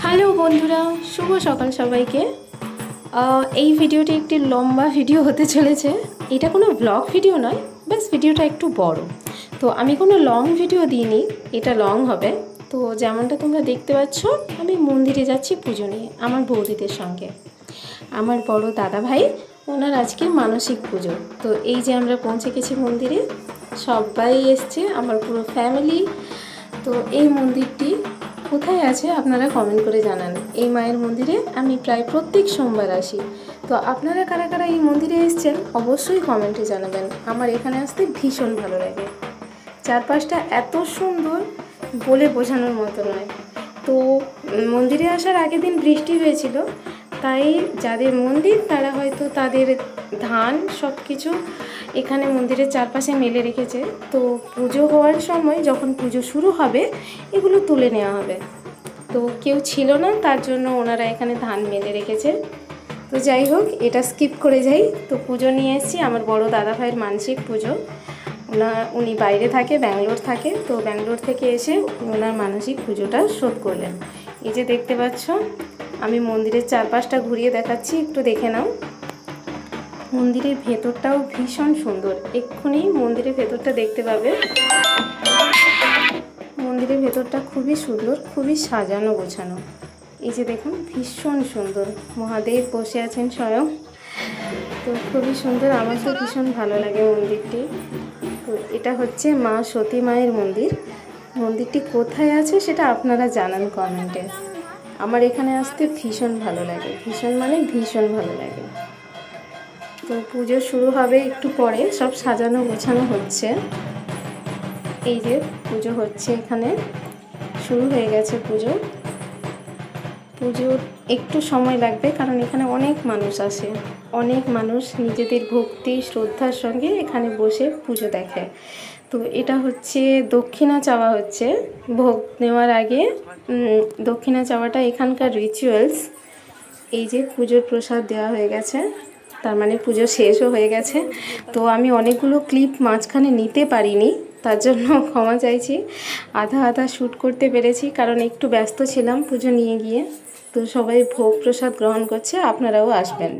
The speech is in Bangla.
হ্যালো বন্ধুরা, শুভ সকাল সবাইকে। এই ভিডিওটি একটি লম্বা ভিডিও হতে চলেছে। এটা কোনো ব্লগ ভিডিও নয়, বাস ভিডিওটা একটু বড়। তো আমি কোনো লং ভিডিও দিইনি, এটা লং হবে। তো যেমনটা তোমরা দেখতে পাচ্ছ, আমি মন্দিরে যাচ্ছি পুজো নিয়ে আমার বৌদিদের সঙ্গে। আমার বড় দাদা ভাই, ওনার আজকে মানসিক পুজো। তো এই যে আমরা পৌঁছে গেছি মন্দিরে, সবাই এসছে, আমার পুরো ফ্যামিলি। তো এই মন্দিরটি কোথায় আছে আপনারা কমেন্ট করে জানান। এই মায়ের মন্দিরে আমি প্রায় প্রত্যেক সোমবার আসি। তো আপনারা কারা কারা এই মন্দিরে এসেছেন অবশ্যই কমেন্টে জানাবেন। আমার এখানে আসতে ভীষণ ভালো লাগে। চারপাশটা এত সুন্দর, বলে বোঝানোর মতো নয়। তো মন্দিরে আসার আগের দিন বৃষ্টি হয়েছিল, তাই যাদের মন্দির তারা হয়তো তাদের ধান সব কিছু এখানে মন্দিরের চারপাশে মেলে রেখেছে। তো পুজো হওয়ার সময় যখন পুজো শুরু হবে এগুলো তুলে নেওয়া হবে। তো কেউ ছিল না, তার জন্য ওনারা এখানে ধান মেলে রেখেছে। তো যাই হোক, এটা স্কিপ করে যাই। তো পুজো নিয়ে এসেছি, আমার বড় দাদা ভাইয়ের মানসিক পুজো। উনি বাইরে থাকে, ব্যাঙ্গালোর থাকে। তো ব্যাঙ্গালোর থেকে এসে ওনার মানসিক পুজোটা শোধ করলেন। এই যে দেখতে পাচ্ছ, আমি মন্দিরের চারপাশটা ঘুরিয়ে দেখাচ্ছি, একটু দেখে নাও। মন্দিরের ভেতরটাও ভীষণ সুন্দর। এক্ষুনি মন্দিরের ভেতরটা দেখতে পাবে। মন্দিরের ভেতরটা খুবই সুন্দর, খুবই সাজানো গোছানো। এই যে দেখুন, ভীষণ সুন্দর। মহাদেব বসে আছেন স্বয়ং। তো খুবই সুন্দর, আমার তো ভীষণ ভালো লাগে মন্দিরটি। তো এটা হচ্ছে মা সতী মায়ের মন্দির। মন্দিরটি কোথায় আছে সেটা আপনারা জানান কমেন্টে। আমার এখানে আসতে ভীষণ ভালো লাগে, ভীষণ মানে ভীষণ ভালো লাগে। তো পুজো শুরু হবে একটু পরে, সব সাজানো গোছানো হচ্ছে। এই যে পুজো হচ্ছে, এখানে শুরু হয়ে গেছে পুজো। পুজোর একটু সময় লাগবে, কারণ এখানে অনেক মানুষ আসে। অনেক মানুষ নিজেদের ভক্তি শ্রদ্ধার সঙ্গে এখানে বসে পুজো দেখে। তো এটা হচ্ছে দক্ষিণা চাওয়া হচ্ছে ভোগ নেওয়ার আগে। দক্ষিণা চাওয়াটা এখানকার রিচুয়ালস। এই যে পুজোর প্রসাদ দেওয়া হয়ে গেছে, তার মানে পুজো শেষও হয়ে গেছে। তো আমি অনেকগুলো ক্লিপ মাঝখানে নিতে পারিনি, তার জন্য ক্ষমা চাইছি। আধা আধা শ্যুট করতে পেরেছি, কারণ একটু ব্যস্ত ছিলাম পুজো নিয়ে গিয়ে। তো সবাই ভোগ প্রসাদ গ্রহণ করছে, আপনারাও আসবেন।